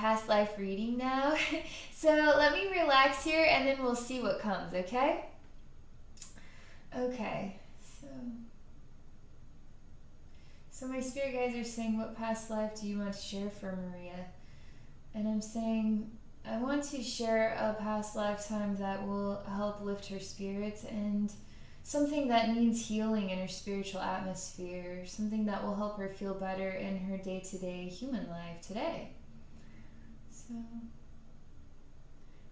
past life reading now. So let me relax here and then we'll see what comes, okay? Okay, so my spirit guides are saying, what past life do you want to share for Maria? And I'm saying, I want to share a past lifetime that will help lift her spirits and something that needs healing in her spiritual atmosphere, something that will help her feel better in her day-to-day human life today. So,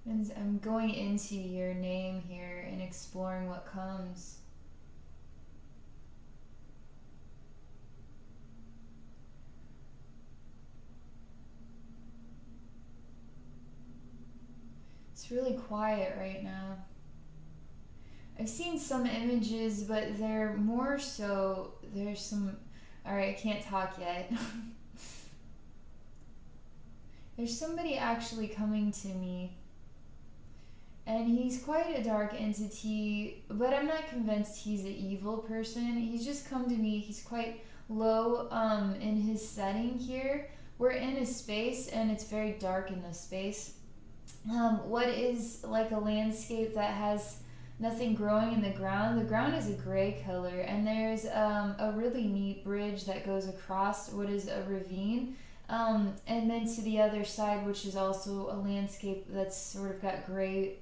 and I'm going into your name here and exploring what comes. It's really quiet right now. I've seen some images, but they're more so, there's some, alright, I can't talk yet. There's somebody actually coming to me, and he's quite a dark entity, but I'm not convinced he's an evil person. He's just come to me, he's quite low in his setting here. We're in a space, and it's very dark in this space. What is like a landscape that has nothing growing in the ground. The ground is a gray color, and there's a really neat bridge that goes across what is a ravine, and then to the other side, which is also a landscape that's sort of got gray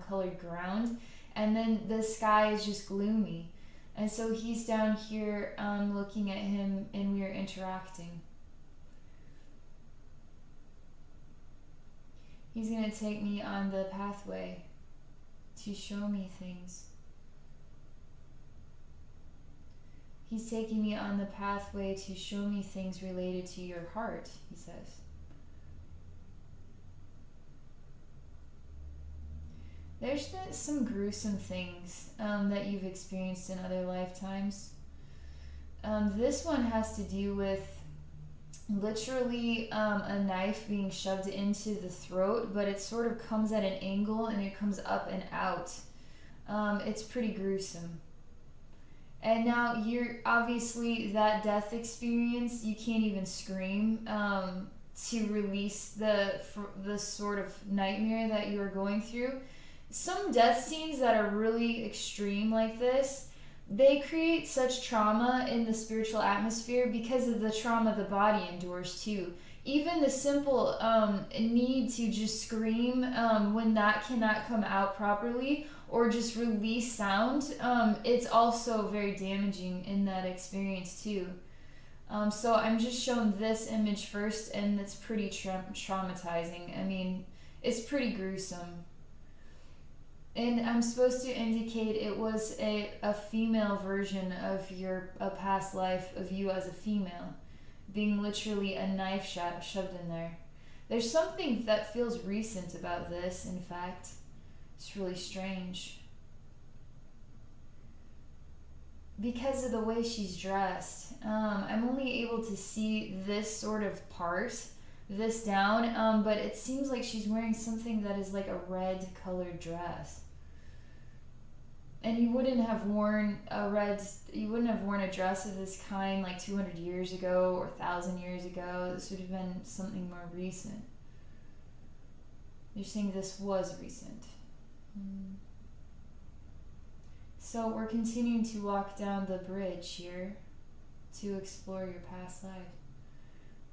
colored ground, and then the sky is just gloomy. And so he's down here looking at him, and we are interacting. He's going to take me on the pathway to show me things. He's taking me on the pathway to show me things related to your heart, he says. There's been some gruesome things that you've experienced in other lifetimes. This one has to do with literally a knife being shoved into the throat, but it sort of comes at an angle and it comes up and out. It's pretty gruesome. And now you're obviously that death experience, you can't even scream to release the sort of nightmare that you are going through. Some death scenes that are really extreme like this, they create such trauma in the spiritual atmosphere because of the trauma the body endures too. Even the simple need to just scream when that cannot come out properly or just release sound, it's also very damaging in that experience too. So I'm just shown this image first, and it's pretty traumatizing. I mean, it's pretty gruesome. And I'm supposed to indicate it was a female version of a past life of you as a female, being literally a knife shoved in there. There's something that feels recent about this, in fact. It's really strange. Because of the way she's dressed, I'm only able to see this sort of part, this down, but it seems like she's wearing something that is like a red colored dress. And you wouldn't have worn a dress of this kind like 200 years ago or 1,000 years ago. This would have been something more recent. You're saying this was recent. So we're continuing to walk down the bridge here to explore your past life.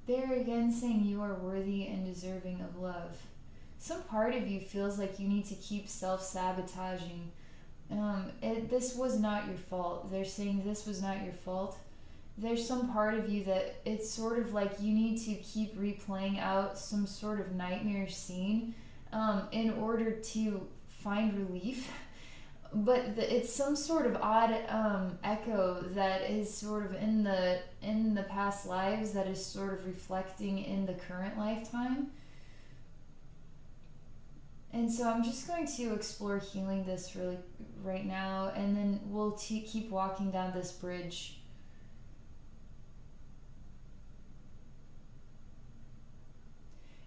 They're again saying you are worthy and deserving of love. Some part of you feels like you need to keep self-sabotaging. This was not your fault. They're saying this was not your fault. There's some part of you that it's sort of like you need to keep replaying out some sort of nightmare scene in order to find relief. But it's some sort of odd echo that is sort of in the past lives that is sort of reflecting in the current lifetime. And so I'm just going to explore healing this really right now, and then we'll keep walking down this bridge.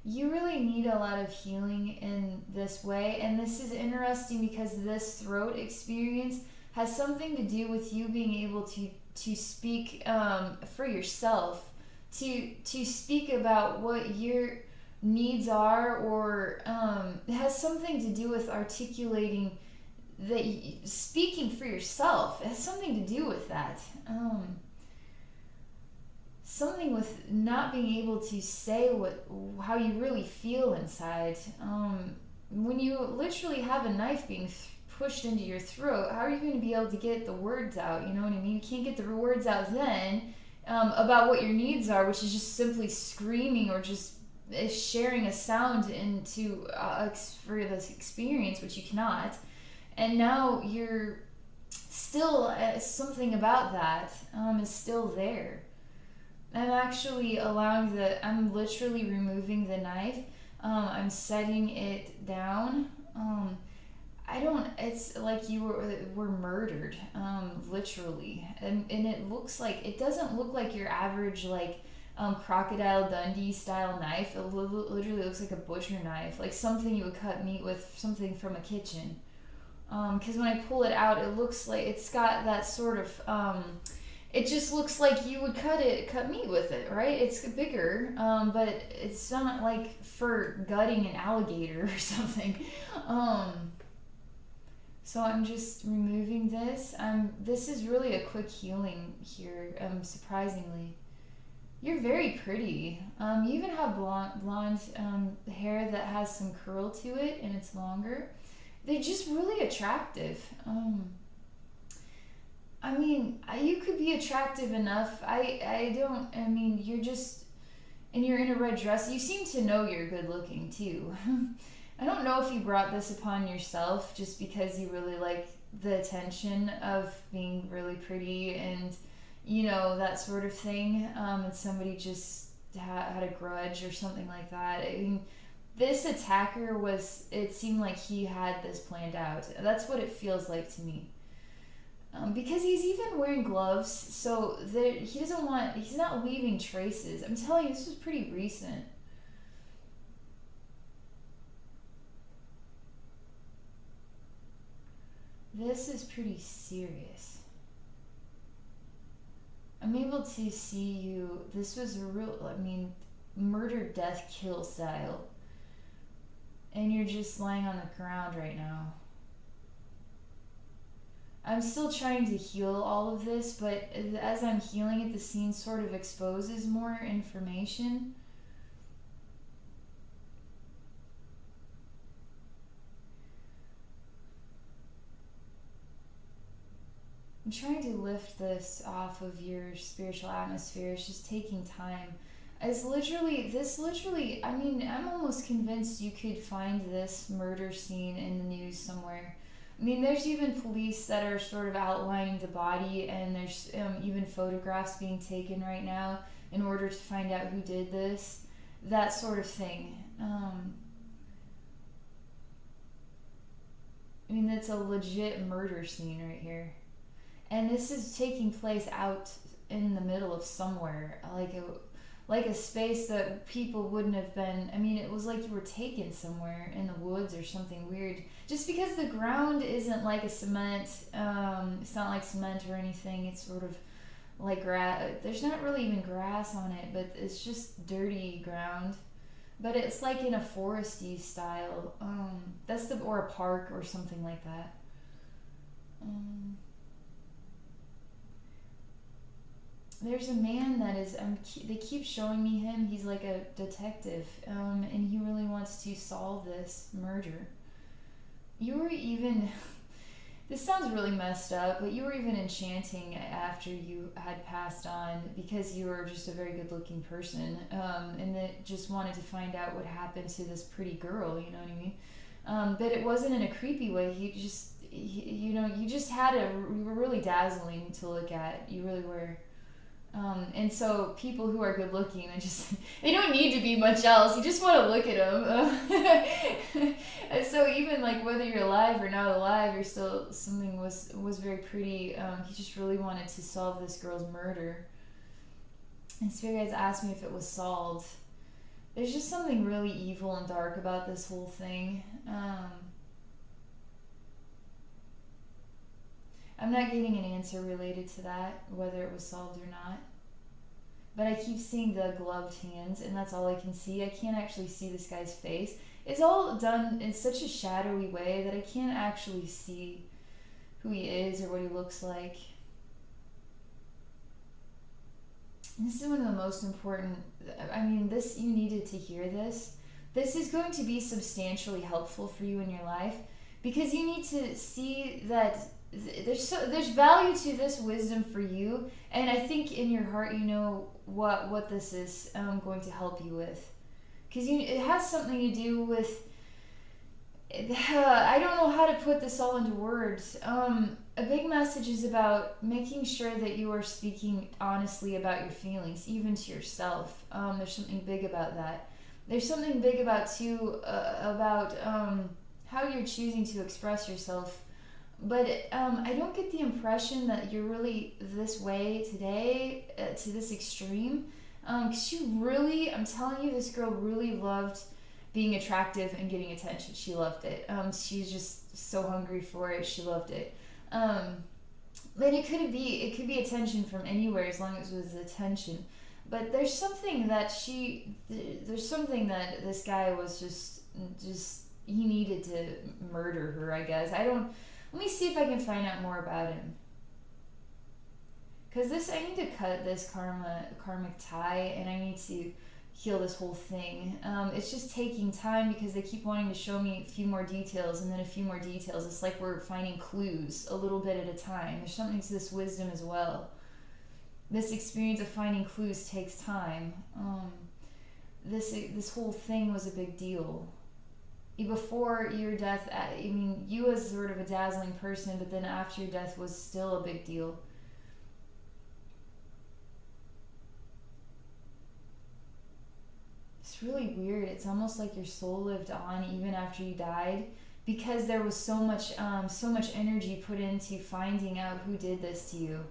You really need a lot of healing in this way, and this is interesting because this throat experience has something to do with you being able to speak for yourself, to speak about what you're needs are, or it has something to do with articulating that speaking for yourself. It has something to do with that. Something with not being able to say how you really feel inside. When you literally have a knife being pushed into your throat, how are you going to be able to get the words out? You know what I mean? You can't get the words out then about what your needs are, which is just simply screaming or just sharing a sound into for this experience, which you cannot. And now you're still something about that is still there. I'm actually I'm literally removing the knife. I'm setting it down. It's like you were murdered, literally. And it doesn't look like your average, like, Crocodile Dundee style knife. It literally looks like a butcher knife, like something you would cut meat with, something from a kitchen. Because when I pull it out, it looks like it's got that sort of, it just looks like you would cut meat with it, right? It's bigger, but it's not like for gutting an alligator or something. So I'm just removing this. This is really a quick healing here, surprisingly. You're very pretty. You even have blonde hair that has some curl to it, and it's longer. They're just really attractive. I mean, you could be attractive enough. You're just, and you're in a red dress. You seem to know you're good looking too. I don't know if you brought this upon yourself just because you really like the attention of being really pretty and, that sort of thing. And somebody just had a grudge or something like that. I mean, this attacker it seemed like he had this planned out. That's what it feels like to me. Because he's even wearing gloves, so he's not leaving traces. I'm telling you, this was pretty recent. This is pretty serious. I'm able to see you. This was murder, death, kill style. And you're just lying on the ground right now. I'm still trying to heal all of this, but as I'm healing it, the scene sort of exposes more information. I'm trying to lift this off of your spiritual atmosphere. It's just taking time. I'm almost convinced you could find this murder scene in the news somewhere. I mean, there's even police that are sort of outlining the body, and there's even photographs being taken right now in order to find out who did this. That sort of thing. That's a legit murder scene right here. And this is taking place out in the middle of somewhere, like a space that people wouldn't have been. It was like you were taken somewhere in the woods or something weird. Just because the ground isn't like a cement, it's not like cement or anything. It's sort of like grass. There's not really even grass on it, but it's just dirty ground. But it's like in a foresty style. Or a park or something like that. There's a man that is, they keep showing me him. He's like a detective, and he really wants to solve this murder. You were even, this sounds really messed up, but you were even enchanting after you had passed on because you were just a very good looking person, and that just wanted to find out what happened to this pretty girl, you know what I mean? But it wasn't in a creepy way. You were really dazzling to look at. You really were. And so people who are good looking, they don't need to be much else. You just want to look at them. And so even like whether you're alive or not alive, you're still, something was very pretty. He just really wanted to solve this girl's murder. And Spirit Guides asked me if it was solved. There's just something really evil and dark about this whole thing. I'm not getting an answer related to that, whether it was solved or not. but I keep seeing the gloved hands, and that's all I can see. I can't actually see this guy's face. It's all done in such a shadowy way that I can't actually see who he is or what he looks like. This is one of the most important, I mean, this, you needed to hear this. This is going to be substantially helpful for you in your life, because you need to see that there's value to this wisdom for you, and I think in your heart you know what this is going to help you with, because it has something to do with I don't know how to put this all into words. A big message is about making sure that you are speaking honestly about your feelings, even to yourself. There's something big about that. There's something big about too about how you're choosing to express yourself. But I don't get the impression that you're really this way today, to this extreme. Because she really, I'm telling you, this girl really loved being attractive and getting attention. She loved it. She's just so hungry for it. She loved it. But it could be attention from anywhere, as long as it was attention. But there's something that this guy was just he needed to murder her, I guess. Let me see if I can find out more about him. Because I need to cut this karmic tie, and I need to heal this whole thing. It's just taking time because they keep wanting to show me a few more details and then a few more details. It's like we're finding clues a little bit at a time. There's something to this wisdom as well. This experience of finding clues takes time. This whole thing was a big deal. Before your death, I mean, you as sort of a dazzling person, but then after your death was still a big deal. It's really weird. It's almost like your soul lived on even after you died, because there was so much energy put into finding out who did this to you.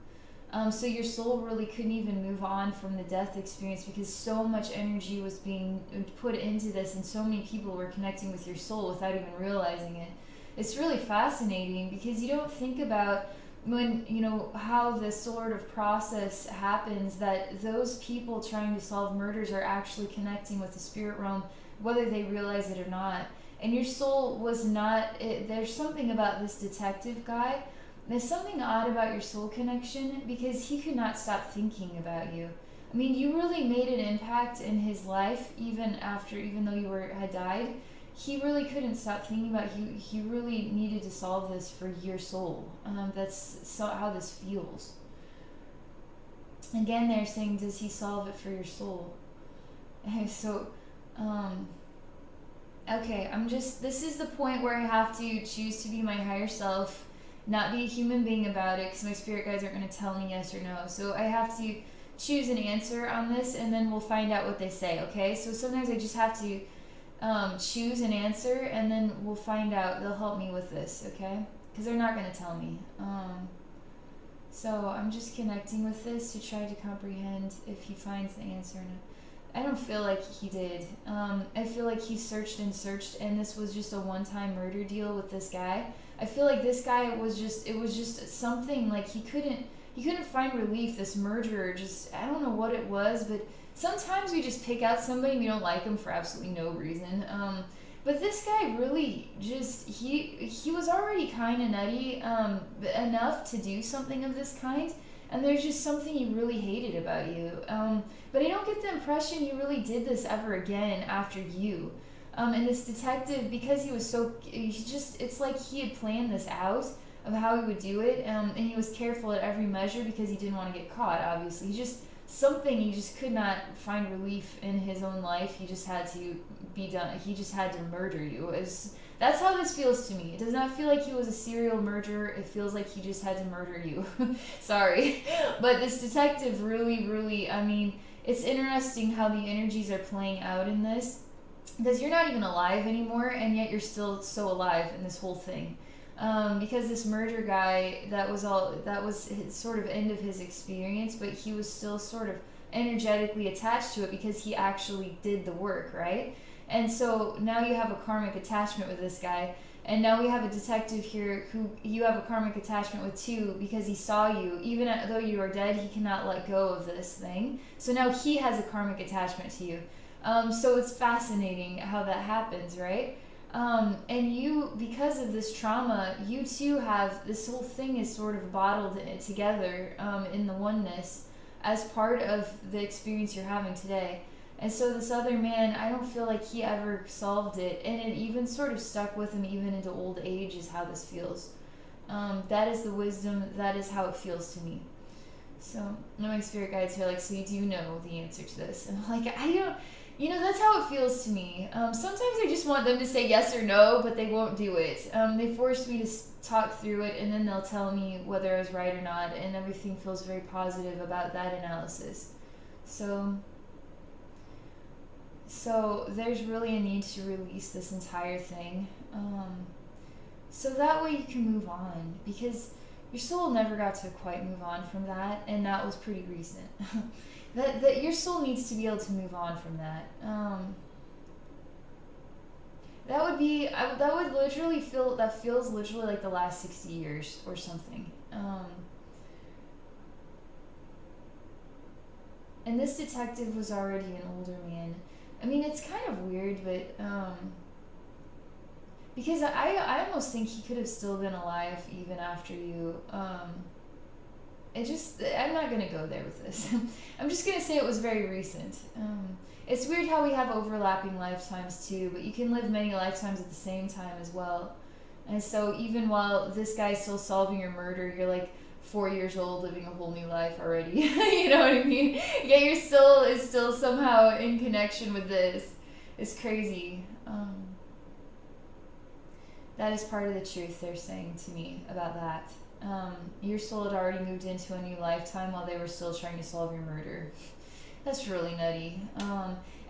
So your soul really couldn't even move on from the death experience, because so much energy was being put into this, and so many people were connecting with your soul without even realizing it. It's really fascinating, because you don't think about when, how this sort of process happens, that those people trying to solve murders are actually connecting with the spirit realm, whether they realize it or not. And your soul was not, there's something about this detective guy. There's something odd about your soul connection, because he could not stop thinking about you. I mean, you really made an impact in his life, even though you had died. He really couldn't stop thinking about you. He really needed to solve this for your soul. That's how this feels. Again, they're saying, does he solve it for your soul? So, okay, this is the point where I have to choose to be my higher self, not be a human being about it, because my spirit guides aren't going to tell me yes or no. So I have to choose an answer on this, and then we'll find out what they say, okay? So sometimes I just have to choose an answer, and then we'll find out. They'll help me with this, okay? Because they're not going to tell me. So I'm just connecting with this to try to comprehend if he finds the answer or not. I don't feel like he did. I feel like he searched and searched, and this was just a one-time murder deal with this guy. I feel like this guy it was just something, like he couldn't find relief. This murderer, I don't know what it was, but sometimes we just pick out somebody and we don't like them for absolutely no reason. But this guy really he was already kind of nutty enough to do something of this kind, and there's just something he really hated about you. But I don't get the impression he really did this ever again after you. And this detective, because he was it's like he had planned this out of how he would do it, and he was careful at every measure because he didn't want to get caught, obviously. He just could not find relief in his own life. He just had to be done. He just had to murder you. That's how this feels to me. It does not feel like he was a serial murderer. It feels like he just had to murder you. Sorry. But this detective really, really, I mean, it's interesting how the energies are playing out in this, because you're not even alive anymore, and yet you're still so alive in this whole thing. Because this murder guy, that was his sort of end of his experience, but he was still sort of energetically attached to it because he actually did the work, right? And so now you have a karmic attachment with this guy, And now we have a detective here who you have a karmic attachment with too, because he saw you. Even though you are dead, he cannot let go of this thing. So now he has a karmic attachment to you. So it's fascinating how that happens, right? And you, because of this trauma, you too have, this whole thing is sort of bottled together in the oneness as part of the experience you're having today. And so this other man, I don't feel like he ever solved it, and it even sort of stuck with him even into old age is how this feels. That is the wisdom, that is how it feels to me. So my spirit guides are like, so you do know the answer to this. And I'm like, I don't, that's how it feels to me. Sometimes I just want them to say yes or no, but they won't do it. They force me to talk through it, and then they'll tell me whether I was right or not, and everything feels very positive about that analysis. So there's really a need to release this entire thing. So that way you can move on, because your soul never got to quite move on from that, and that was pretty recent. that your soul needs to be able to move on from that. That would literally feels literally like the last 60 years or something. And this detective was already an older man. I mean, it's kind of weird, but because I almost think he could have still been alive even after you. I'm not gonna go there with this. I'm just gonna say it was very recent. It's weird how we have overlapping lifetimes too, but you can live many lifetimes at the same time as well. And so even while this guy's still solving your murder, you're like 4 years old living a whole new life already. You know what I mean? Yeah, you're still somehow in connection with this. It's crazy. That is part of the truth they're saying to me about that. Your soul had already moved into a new lifetime while they were still trying to solve your murder. That's really nutty.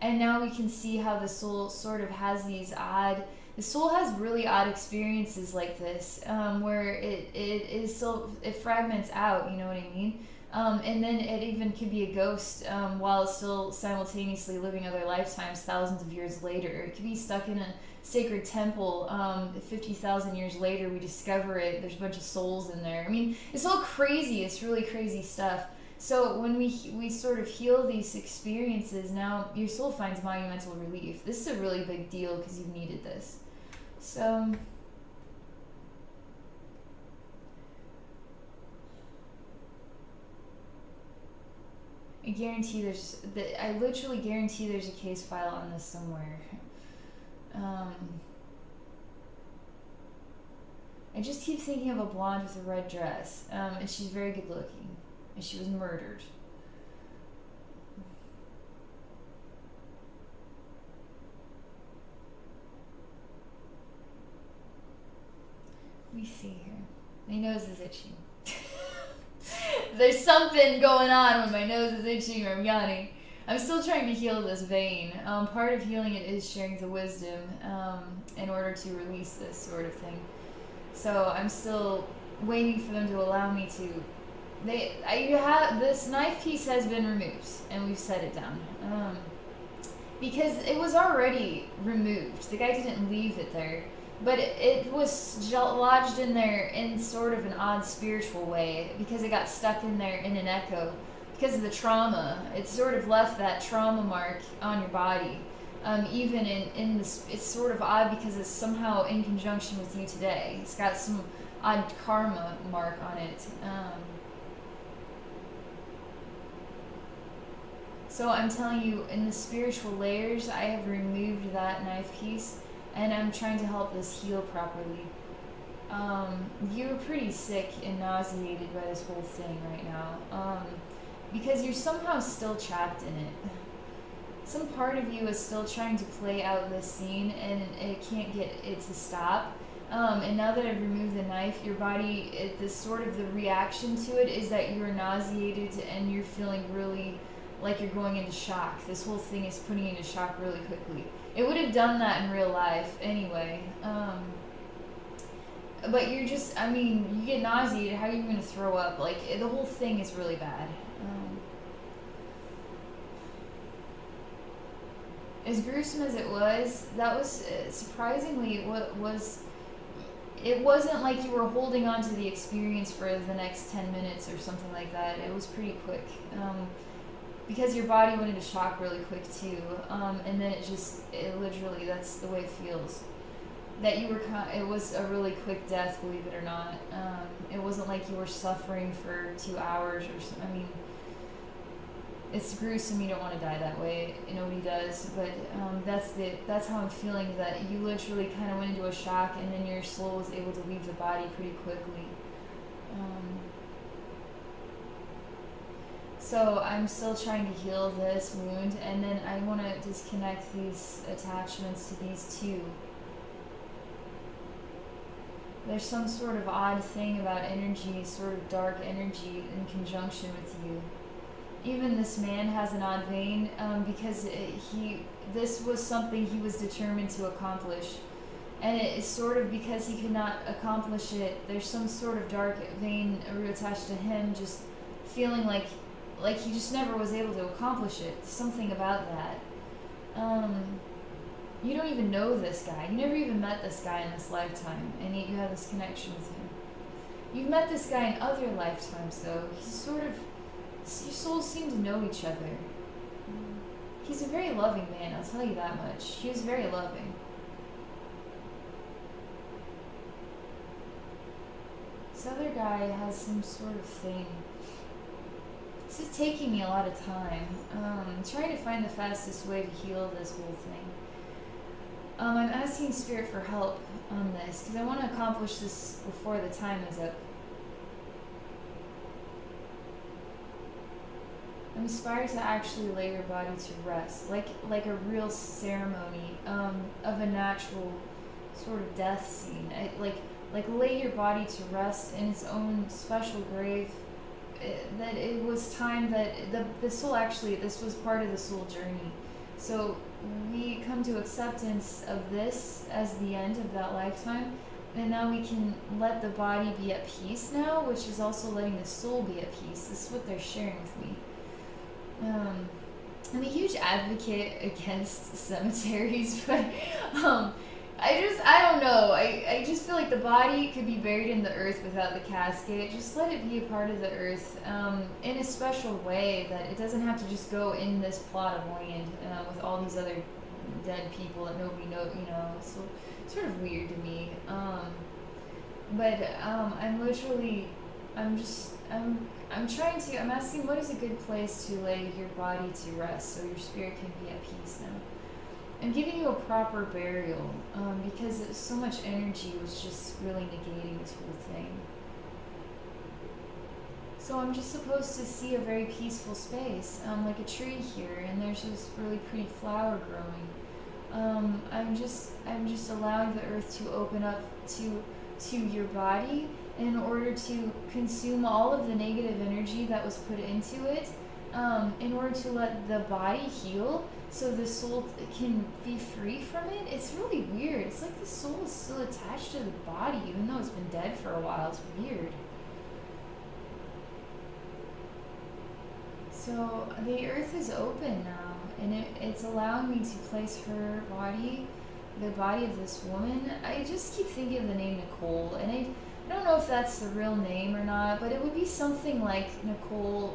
And now we can see how the soul sort of has the soul has really odd experiences like this, where it fragments out, you know what I mean? And then it even could be a ghost while it's still simultaneously living other lifetimes thousands of years later. It could be stuck in a sacred temple. 50,000 years later, we discover it. There's a bunch of souls in there. I mean, it's all crazy. It's really crazy stuff. So when we sort of heal these experiences, now your soul finds monumental relief. This is a really big deal because you've needed this. So I literally guarantee there's a case file on this somewhere. I just keep thinking of a blonde with a red dress, and she's very good looking, and she was murdered. Let me see here. My nose is itching. There's something going on when my nose is itching or I'm yawning. I'm still trying to heal this vein. Part of healing it is sharing the wisdom in order to release this sort of thing. So I'm still waiting for them to allow me to. This knife piece has been removed, and we've set it down. Because it was already removed. The guy didn't leave it there. But it was lodged in there in sort of an odd spiritual way because it got stuck in there in an echo. Because of the trauma, it sort of left that trauma mark on your body. Even in this, it's sort of odd because it's somehow in conjunction with you today. It's got some odd karma mark on it. So I'm telling you, in the spiritual layers, I have removed that knife piece. And I'm trying to help this heal properly. You're pretty sick and nauseated by this whole thing right now. Because you're somehow still trapped in it. Some part of you is still trying to play out this scene and it can't get it to stop. And now that I've removed the knife, your body, the reaction to it is that you're nauseated and you're feeling really like you're going into shock. This whole thing is putting you into shock really quickly. It would have done that in real life anyway. But you're just, you get nauseated. How are you going to throw up? Like, the whole thing is really bad. As gruesome as it was, that was surprisingly what was it wasn't like you were holding on to the experience for the next 10 minutes or something like that. It was pretty quick. Because your body went into shock really quick too. And then it literally, that's the way it feels. That you were, it was a really quick death, believe it or not. It wasn't like you were suffering for 2 hours or something. I mean, it's gruesome. You don't want to die that way. Nobody does. But that's how I'm feeling. That you literally kind of went into a shock, and then your soul was able to leave the body pretty quickly. So I'm still trying to heal this wound, and then I want to disconnect these attachments to these two. There's some sort of odd thing about energy, sort of dark energy in conjunction with you. Even this man has an odd vein, because this was something he was determined to accomplish. And it is sort of because he could not accomplish it, there's some sort of dark vein attached to him, just feeling like he just never was able to accomplish it. Something about that. You don't even know this guy. You never even met this guy in this lifetime, and yet you have this connection with him. You've met this guy in other lifetimes, though. He's sort of... Your souls seem to know each other. He's a very loving man, I'll tell you that much. He was very loving. This other guy has some sort of thing. This is taking me a lot of time. I'm trying to find the fastest way to heal this whole thing. I'm asking Spirit for help on this, because I want to accomplish this before the time is up. I'm inspired to actually lay your body to rest, like a real ceremony of a natural sort of death scene. Like lay your body to rest in its own special grave. That it was time that the soul actually, this was part of the soul journey. So we come to acceptance of this as the end of that lifetime, and now we can let the body be at peace now, which is also letting the soul be at peace. This is what they're sharing with me. I'm a huge advocate against cemeteries, but I don't know. I just feel like the body could be buried in the earth without the casket. Just let it be a part of the earth in a special way, that it doesn't have to just go in this plot of land with all these other dead people that nobody knows, you know. So it's sort of weird to me. I'm asking, what is a good place to lay your body to rest so your spirit can be at peace now? I'm giving you a proper burial, because so much energy was just really negating this whole thing. So I'm just supposed to see a very peaceful space, like a tree here, and there's this really pretty flower growing. I'm just allowing the earth to open up to your body in order to consume all of the negative energy that was put into it, in order to let the body heal, so the soul can be free from it. It's really weird. It's like the soul is still attached to the body, even though it's been dead for a while. It's weird. So the earth is open now, and it's allowing me to place her body, the body of this woman. I just keep thinking of the name Nicole, and I don't know if that's the real name or not, but it would be something like Nicole,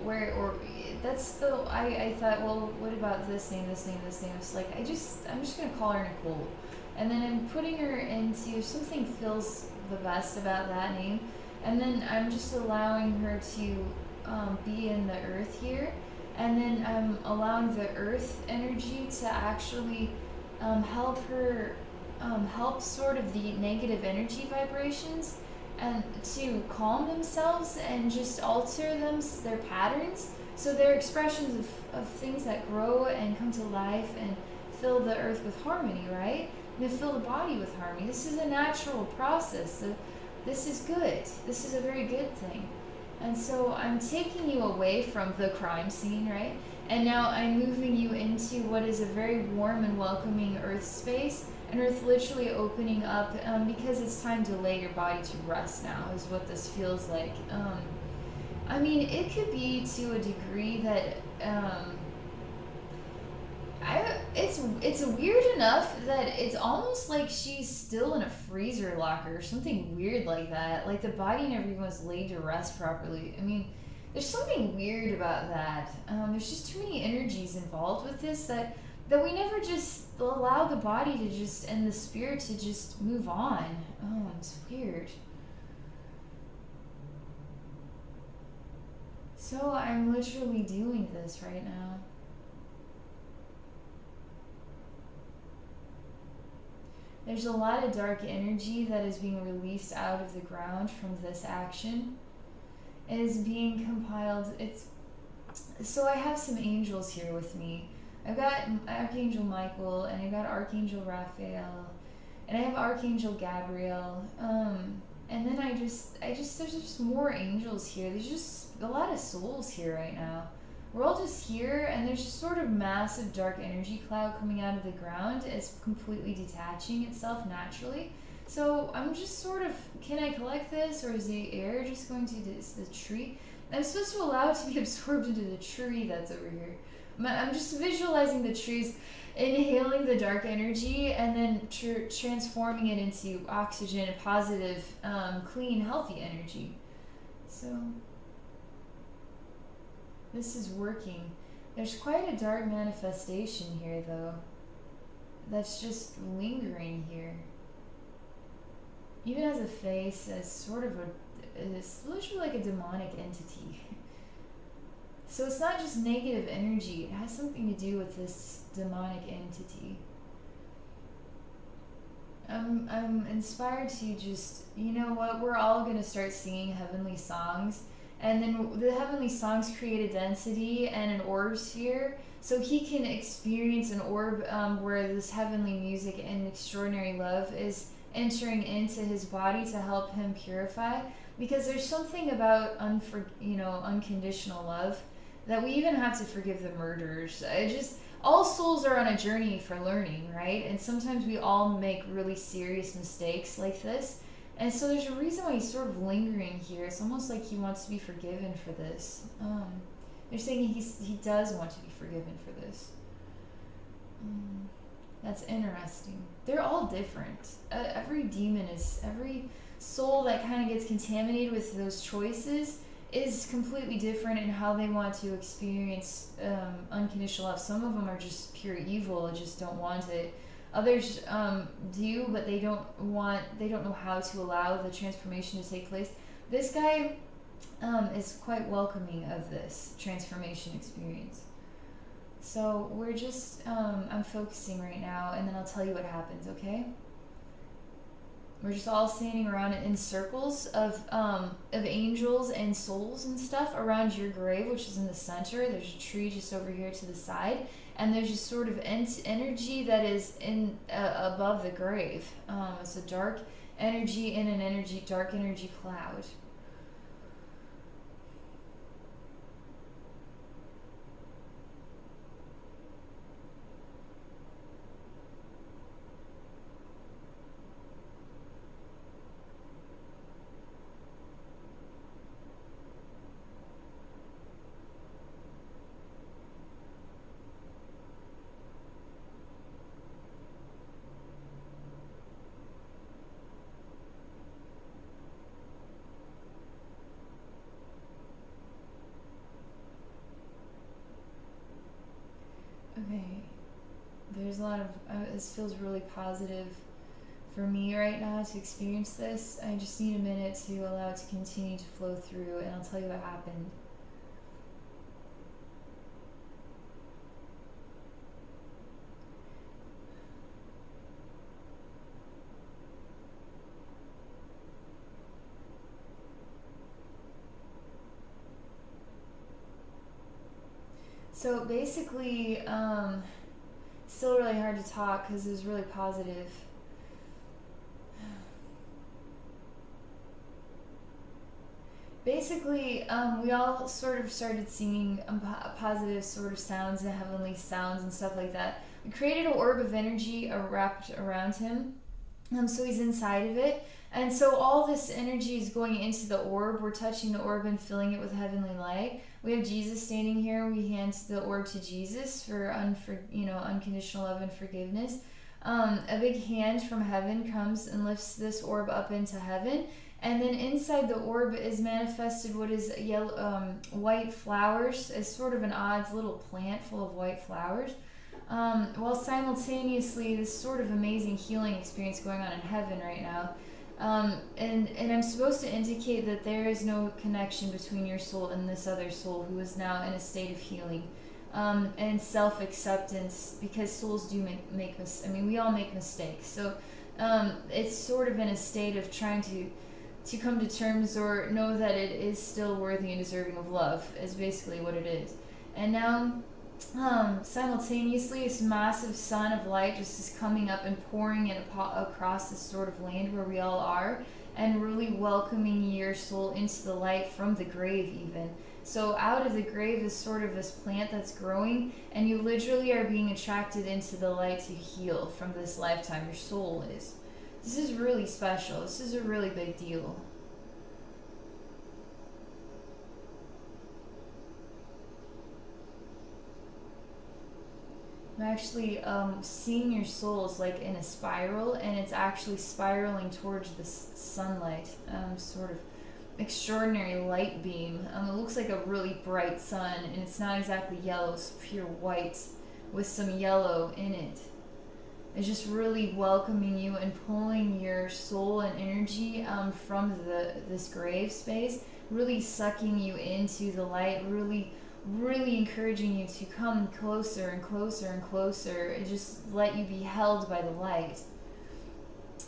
I thought, well, what about this name? It's like, I'm just going to call her Nicole. And then I'm putting her into, something feels the best about that name. And then I'm just allowing her to be in the earth here. And then I'm allowing the earth energy to actually help her, help sort of the negative energy vibrations, and to calm themselves and just alter their patterns, so they're expressions of things that grow and come to life and fill the earth with harmony, right? And to fill the body with harmony. This is a natural process. This is good. This is a very good thing. And so I'm taking you away from the crime scene, right? And now I'm moving you into what is a very warm and welcoming earth space, and earth literally opening up, because it's time to lay your body to rest now, is what this feels like. I mean, it could be to a degree that It's weird enough that it's almost like she's still in a freezer locker or something weird like that. Like the body never even was laid to rest properly. I mean, there's something weird about that. There's just too many energies involved with this that we never just allow the body to just and the spirit to just move on. Oh, it's weird. So I'm literally doing this right now. There's a lot of dark energy that is being released out of the ground from this action. It is being compiled. So I have some angels here with me. I've got Archangel Michael and I've got Archangel Raphael and I have Archangel Gabriel. And then I just there's just more angels here. There's just a lot of souls here right now. We're all just here, and there's just sort of massive dark energy cloud coming out of the ground. It's completely detaching itself naturally. So I'm just sort of, can I collect this, or is the air just going to the tree? I'm supposed to allow it to be absorbed into the tree that's over here. I'm just visualizing the trees inhaling the dark energy and then transforming it into oxygen, positive, clean, healthy energy. So this is working. There's quite a dark manifestation here, though, that's just lingering here. Even has a face as sort of it's literally like a demonic entity. So it's not just negative energy, it has something to do with this demonic entity. I'm inspired to just, you know what, we're all going to start singing heavenly songs, and then the heavenly songs create a density and an orb sphere, so he can experience an orb where this heavenly music and extraordinary love is entering into his body to help him purify, because there's something about unconditional love that we even have to forgive the murderers. All souls are on a journey for learning, right? And sometimes we all make really serious mistakes like this. And so there's a reason why he's sort of lingering here. It's almost like he wants to be forgiven for this. They're saying he does want to be forgiven for this. That's interesting. They're all different. Every soul that kind of gets contaminated with those choices is completely different in how they want to experience unconditional love. Some of them are just pure evil and just don't want it. Others do, but they don't know how to allow the transformation to take place. This guy is quite welcoming of this transformation experience. So we're just, I'm focusing right now, and then I'll tell you what happens, okay? We're just all standing around in circles of angels and souls and stuff around your grave, which is in the center. There's a tree just over here to the side, and there's just sort of energy that is in above the grave. It's a dark energy in an dark energy cloud. Okay, there's a lot of, this feels really positive for me right now to experience this. I just need a minute to allow it to continue to flow through, and I'll tell you what happened. So basically, still really hard to talk because it was really positive. Basically, we all sort of started singing positive sort of sounds and heavenly sounds and stuff like that. We created an orb of energy wrapped around him, So he's inside of it. And so all this energy is going into the orb. We're touching the orb and filling it with heavenly light. We have Jesus standing here. We hand the orb to Jesus for unconditional love and forgiveness. A big hand from heaven comes and lifts this orb up into heaven. And then inside the orb is manifested what is yellow, white flowers. It's sort of an odd little plant full of white flowers. While simultaneously this sort of amazing healing experience going on in heaven right now. And I'm supposed to indicate that there is no connection between your soul and this other soul who is now in a state of healing and self-acceptance, because souls do make mistakes. I mean, we all make mistakes. So it's sort of in a state of trying to come to terms or know that it is still worthy and deserving of love is basically what it is. And now simultaneously this massive sun of light just is coming up and pouring it across this sort of land where we all are, and really welcoming your soul into the light from the grave even. So out of the grave is sort of this plant that's growing, and you literally are being attracted into the light to heal from this lifetime. Your soul is. This is really special. This is a really big deal. I'm actually seeing your soul is like in a spiral, and it's actually spiraling towards the sunlight, sort of extraordinary light beam. It looks like a really bright sun, and it's not exactly yellow, it's pure white with some yellow in it. It's just really welcoming you and pulling your soul and energy from this grave space, really sucking you into the light, really encouraging you to come closer and closer and closer, and just let you be held by the light.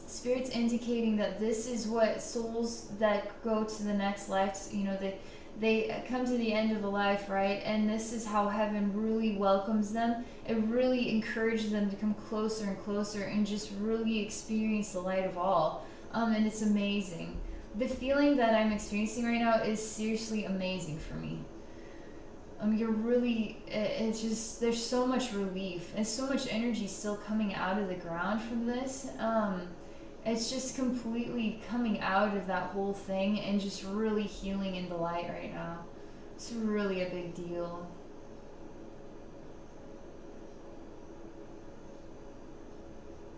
Spirit's indicating that this is what souls that go to the next life, they come to the end of the life, right? And this is how heaven really welcomes them. It really encourages them to come closer and closer and just really experience the light of all. And it's amazing. The feeling that I'm experiencing right now is seriously amazing for me. It's just, there's so much relief and so much energy still coming out of the ground from this. It's just completely coming out of that whole thing and just really healing in the light right now. It's really a big deal.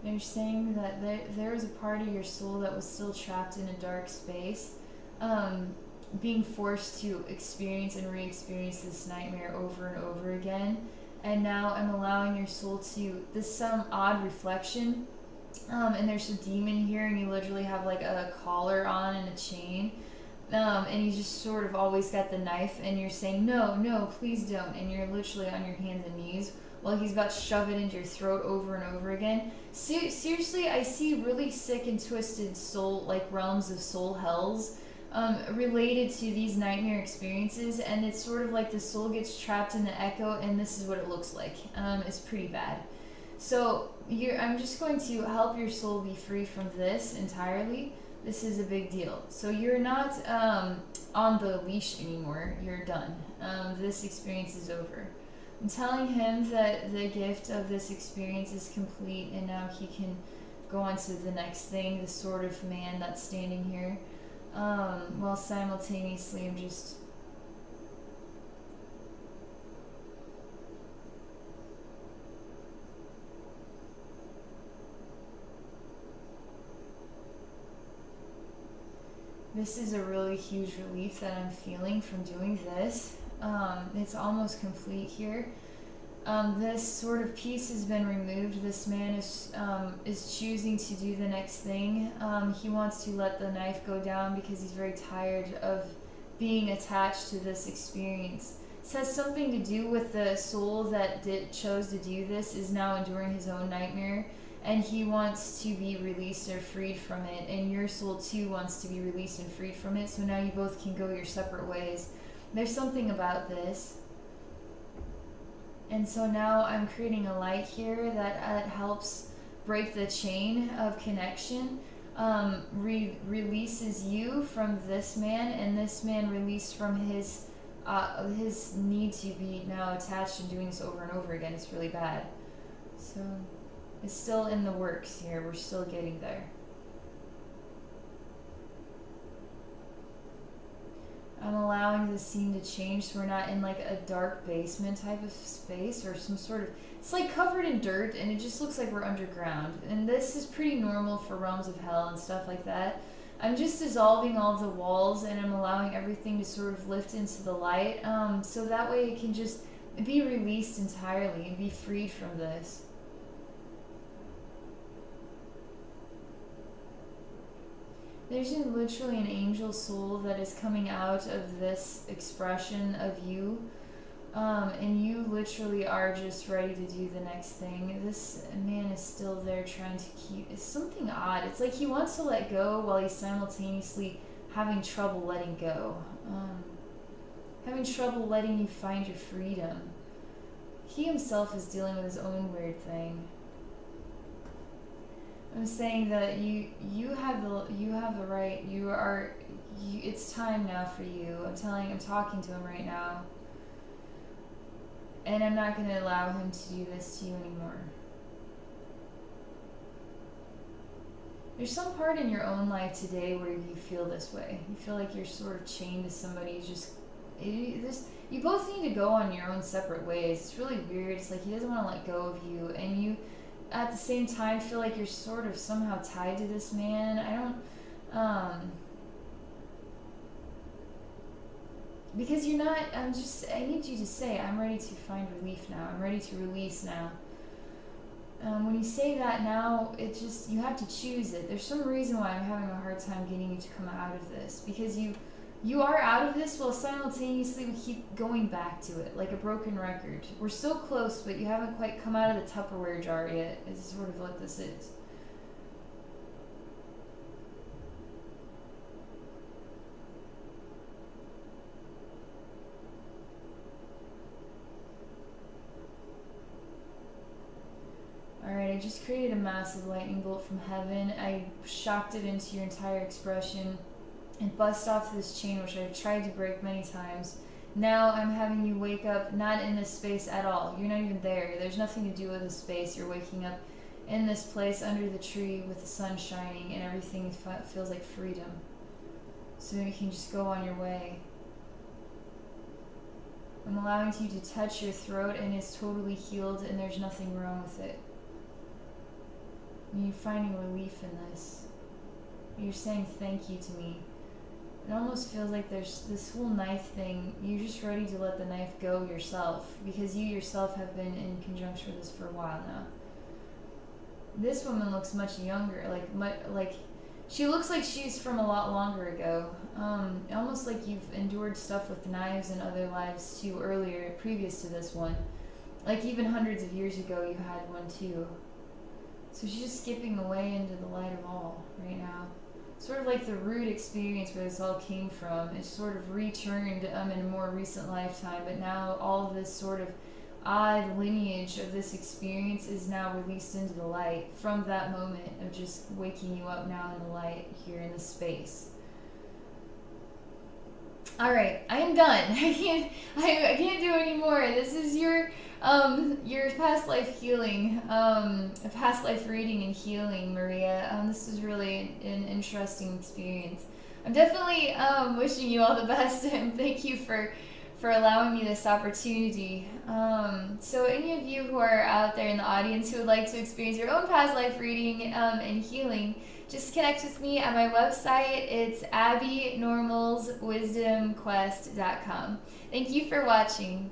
They're saying that there was a part of your soul that was still trapped in a dark space, being forced to experience and re-experience this nightmare over and over again. And now I'm allowing your soul to, some odd reflection, and there's a demon here, and you literally have like a collar on and a chain, and you just sort of always got the knife, and you're saying no please don't, and you're literally on your hands and knees while he's about to shove it into your throat over and over again. Seriously, I see really sick and twisted soul, like realms of soul hells related to these nightmare experiences, and it's sort of like the soul gets trapped in the echo, and this is what it looks like. It's pretty bad. So I'm just going to help your soul be free from this entirely. This is a big deal. So you're not on the leash anymore. You're done. This experience is over. I'm telling him that the gift of this experience is complete, and now he can go on to the next thing, the sort of man that's standing here. While simultaneously I'm just this is a really huge relief that I'm feeling from doing this. It's almost complete here. This sort of piece has been removed. This man is choosing to do the next thing. He wants to let the knife go down because he's very tired of being attached to this experience. This has something to do with the soul that chose to do this is now enduring his own nightmare, and he wants to be released or freed from it, and your soul too wants to be released and freed from it, so now you both can go your separate ways. There's something about this. And so now I'm creating a light here that helps break the chain of connection, releases you from this man, and this man released from his need to be now attached and doing this over and over again. It's really bad. So It's still in the works here. We're still getting there. I'm allowing the scene to change so we're not in like a dark basement type of space or some sort of, it's like covered in dirt and it just looks like we're underground. And this is pretty normal for realms of hell and stuff like that. I'm just dissolving all the walls and I'm allowing everything to sort of lift into the light, so that way it can just be released entirely and be freed from this. There's literally an angel soul that is coming out of this expression of you, and you literally are just ready to do the next thing. This man is still there trying to keep, it's something odd. It's like he wants to let go while he's simultaneously having trouble letting go. Having trouble letting you find your freedom. He himself is dealing with his own weird thing. I'm saying that you have the right. It's time now for you. I'm talking to him right now. And I'm not going to allow him to do this to you anymore. There's some part in your own life today where you feel this way. You feel like you're sort of chained to somebody. You both need to go on your own separate ways. It's really weird. It's like he doesn't want to let go of you, and you at the same time feel like you're sort of somehow tied to this man. Because you're not, I need you to say, I'm ready to find relief now. I'm ready to release now. When you say that now, you have to choose it. There's some reason why I'm having a hard time getting you to come out of this. Because you are out of this while simultaneously we keep going back to it, like a broken record. We're still close, but you haven't quite come out of the Tupperware jar yet, is sort of what this is. Alright, I just created a massive lightning bolt from heaven. I shocked it into your entire expression and bust off this chain, which I've tried to break many times. Now I'm having you wake up not in this space at all. You're not even there. There's nothing to do with this space. You're waking up in this place under the tree with the sun shining and everything feels like freedom. So you can just go on your way. I'm allowing you to touch your throat and it's totally healed and there's nothing wrong with it. And you're finding relief in this. You're saying thank you to me. It almost feels like there's this whole knife thing. You're just ready to let the knife go yourself because you yourself have been in conjunction with this for a while now. This woman looks much younger, like she looks like she's from a lot longer ago. Almost like you've endured stuff with knives in other lives too earlier, previous to this one. Like even hundreds of years ago you had one too. So she's just skipping away into the light of all right now. Sort of like the root experience where this all came from. It's sort of returned in a more recent lifetime, but now all of this sort of odd lineage of this experience is now released into the light from that moment of just waking you up now in the light here in this space. Alright, I am done. I can't do any more. This is your past life healing, past life reading and healing, Maria. This is really an interesting experience. I'm definitely wishing you all the best and thank you for allowing me this opportunity. So any of you who are out there in the audience who would like to experience your own past life reading and healing, just connect with me at my website. It's abbynormalswisdomquest.com. Thank you for watching.